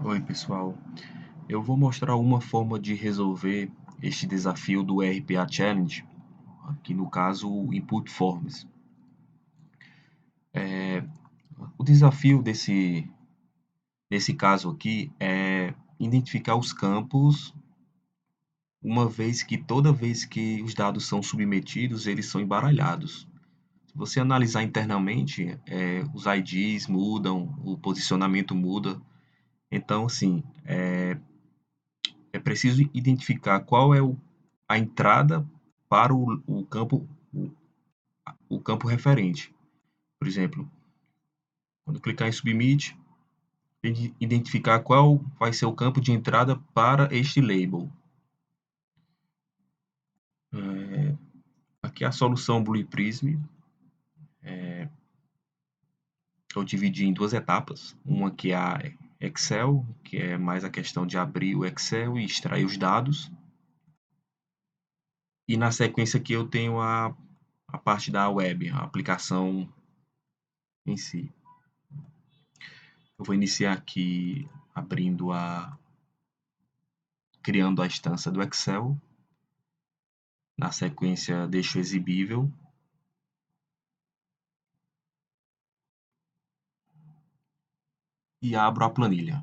Oi, pessoal. Eu vou mostrar uma forma de resolver este desafio do RPA Challenge, aqui no caso o Input Forms. O desafio desse caso aqui é identificar os campos, uma vez que toda vez que os dados são submetidos, eles são embaralhados. Se você analisar internamente, os IDs mudam, o posicionamento muda. Então, assim, é preciso identificar qual é a entrada para o campo referente. Por exemplo, quando clicar em Submit, identificar qual vai ser o campo de entrada para este label. Aqui a solução Blue Prism, eu dividi em duas etapas. Uma que é a Excel, que é mais a questão de abrir o Excel e extrair os dados. E na sequência aqui eu tenho a parte da web, a aplicação em si. Eu vou iniciar aqui criando a instância do Excel. Na sequência deixo exibível. E abro a planilha.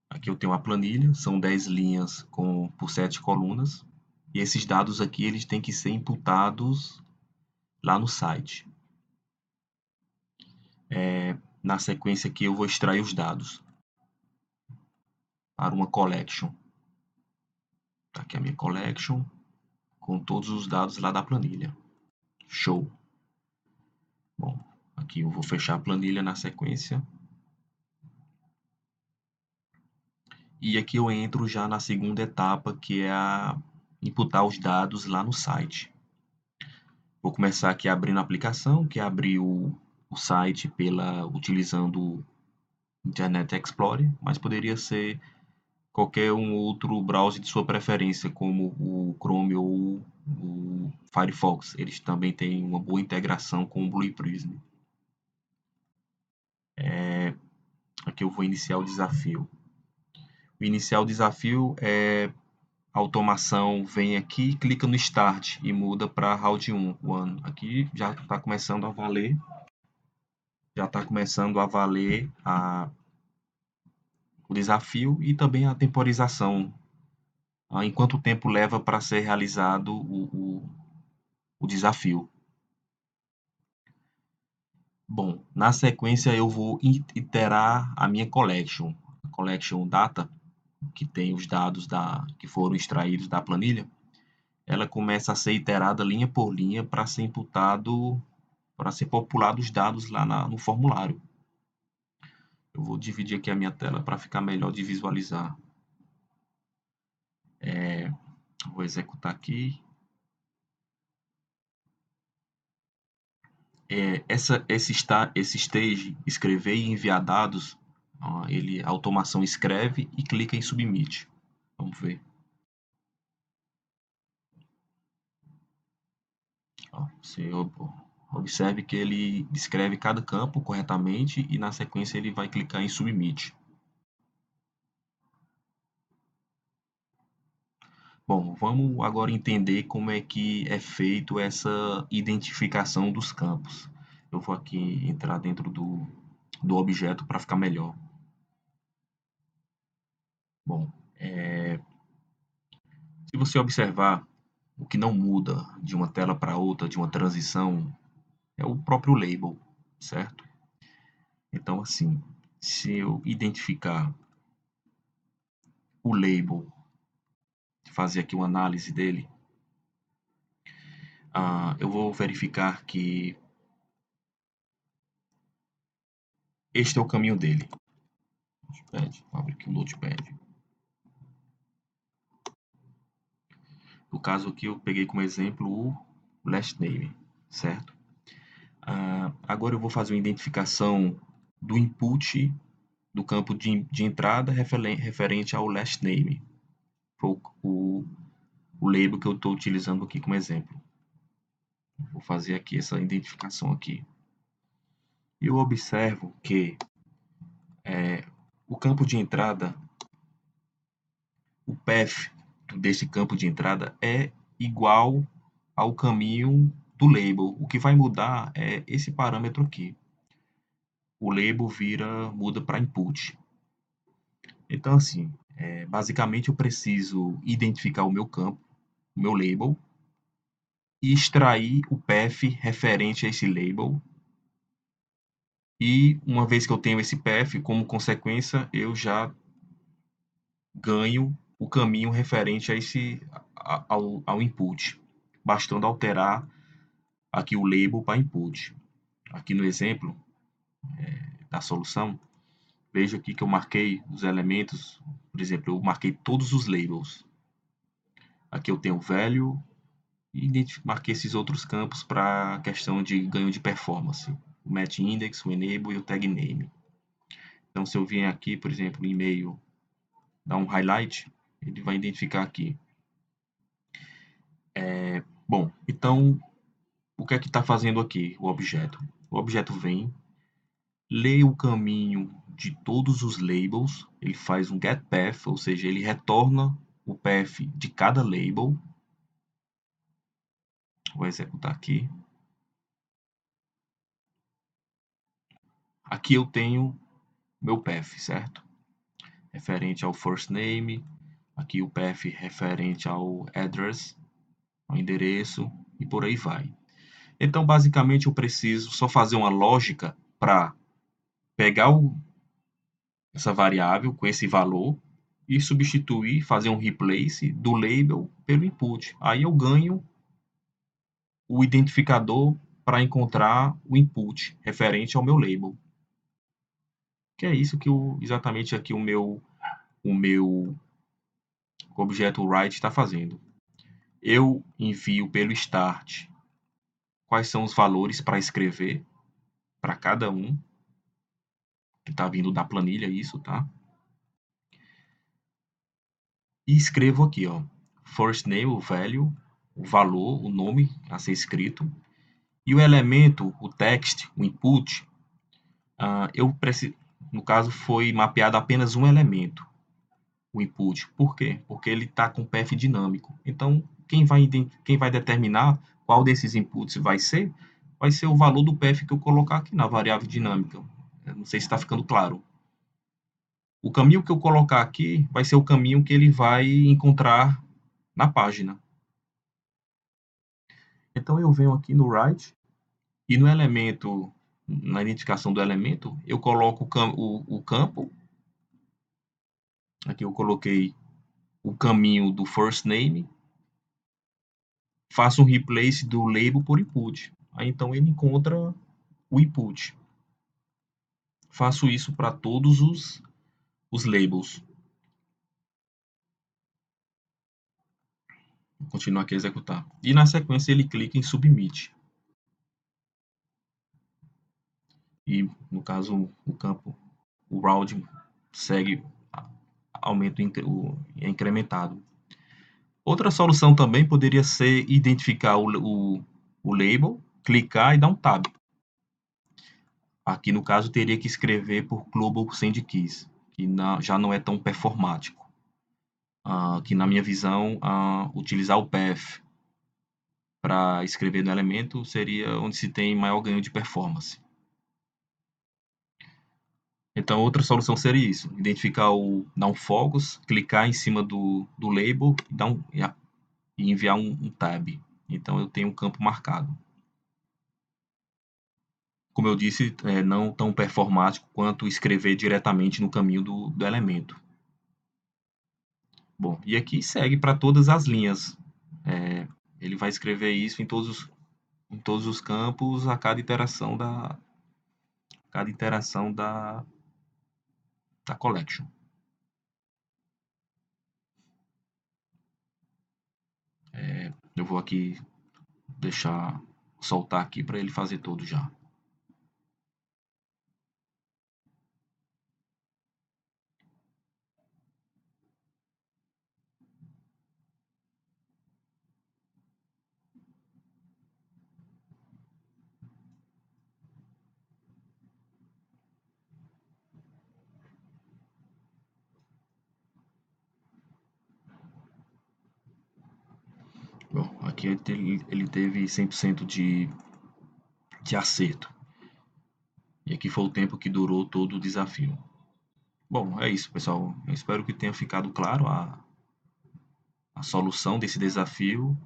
Aqui eu tenho a planilha, são 10 linhas por 7 colunas. E esses dados aqui eles têm que ser imputados lá no site. Na sequência aqui eu vou extrair os dados para uma collection. Tá aqui a minha collection com todos os dados lá da planilha. Show! Bom, aqui eu vou fechar a planilha na sequência. E aqui eu entro já na segunda etapa, que é imputar os dados lá no site. Vou começar aqui abrindo a aplicação, que é abrir o site utilizando o Internet Explorer, mas poderia ser qualquer um outro browser de sua preferência, como o Chrome ou o Firefox. Eles também têm uma boa integração com o Blue Prism. Aqui eu vou iniciar o desafio. O iniciar o desafio é a automação vem aqui, clica no Start e muda para Round 1. Aqui já está começando a valer. Já está começando a valer o desafio e também a temporização. Em quanto tempo leva para ser realizado o desafio. Bom, na sequência eu vou iterar a minha collection. A collection data, que tem os dados que foram extraídos da planilha, ela começa a ser iterada linha por linha para ser populado os dados lá no formulário. Eu vou dividir aqui a minha tela para ficar melhor de visualizar. Vou executar aqui. Esse stage, escrever e enviar dados, a automação escreve e clica em Submit. Vamos ver. Você observe que ele descreve cada campo corretamente e na sequência ele vai clicar em Submit. Bom, vamos agora entender como é que é feito essa identificação dos campos. Eu vou aqui entrar dentro do objeto para ficar melhor. Bom, se você observar, o que não muda de uma tela para outra, de uma transição, é o próprio label, certo? Então, assim, se eu identificar o label, fazer aqui uma análise dele, eu vou verificar que este é o caminho dele. Abre aqui o Notepad. No caso aqui, eu peguei como exemplo o last name, certo? Agora eu vou fazer uma identificação do input do campo de entrada referente ao last name. Foi o label que eu estou utilizando aqui como exemplo. Vou fazer aqui essa identificação aqui. E eu observo que O campo de entrada, o path desse campo de entrada é igual ao caminho do label. O que vai mudar é esse parâmetro aqui. O label muda para input. Então, assim, basicamente eu preciso identificar o meu campo, o meu label, e extrair o path referente a esse label. E uma vez que eu tenho esse path, como consequência, eu já ganho o caminho referente a ao input, bastando alterar aqui o label para input. Aqui no exemplo da solução, veja aqui que eu marquei os elementos, por exemplo, eu marquei todos os labels. Aqui eu tenho o value e marquei esses outros campos para questão de ganho de performance. O match index, o enable e o tag name. Então, se eu vier aqui, por exemplo, no e-mail, dar um highlight, ele vai identificar aqui. Bom, então, o que é que está fazendo aqui o objeto? O objeto vem, lê o caminho de todos os labels, ele faz um getPath, ou seja, ele retorna o path de cada label. Vou executar aqui. Aqui eu tenho meu path, certo? Referente ao first name, aqui o path referente ao address, ao endereço e por aí vai. Então, basicamente, eu preciso só fazer uma lógica para pegar essa variável com esse valor e substituir, fazer um replace do label pelo input. Aí eu ganho o identificador para encontrar o input referente ao meu label. Que é isso que exatamente aqui o meu objeto write está fazendo. Eu envio pelo start quais são os valores para escrever para cada um, que está vindo da planilha isso, tá? E escrevo aqui, ó, first name, o value, o valor, o nome a ser escrito, e o elemento, o text, o input, no caso foi mapeado apenas um elemento, o input. Por quê? Porque ele está com path dinâmico. Então, quem vai determinar qual desses inputs vai ser o valor do path que eu colocar aqui na variável dinâmica. Eu não sei se está ficando claro. O caminho que eu colocar aqui vai ser o caminho que ele vai encontrar na página. Então eu venho aqui no write e no elemento, na identificação do elemento, eu coloco o campo. Aqui eu coloquei o caminho do first name, faço um replace do label por input. Aí então ele encontra o input. Faço isso para todos os labels. Vou continuar aqui a executar. E na sequência ele clica em submit. E no caso o campo, o round segue, aumenta é incrementado. Outra solução também poderia ser identificar o label, clicar e dar um tab. Aqui no caso teria que escrever por Global Send Keys, que já não é tão performático. Que na minha visão, utilizar o path para escrever no elemento seria onde se tem maior ganho de performance. Então, outra solução seria isso: identificar dar um focus, clicar em cima do label e enviar um tab. Então, eu tenho um campo marcado. Como eu disse, não tão performático quanto escrever diretamente no caminho do elemento. Bom, e aqui segue para todas as linhas. Ele vai escrever isso em todos os campos a cada iteração da collection. Eu vou aqui soltar aqui para ele fazer tudo já. aqui ele teve 100% de acerto. E aqui foi o tempo que durou todo o desafio. Bom, é isso, pessoal. Eu espero que tenha ficado claro a solução desse desafio.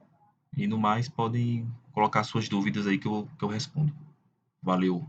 E no mais, podem colocar suas dúvidas aí que eu respondo. Valeu!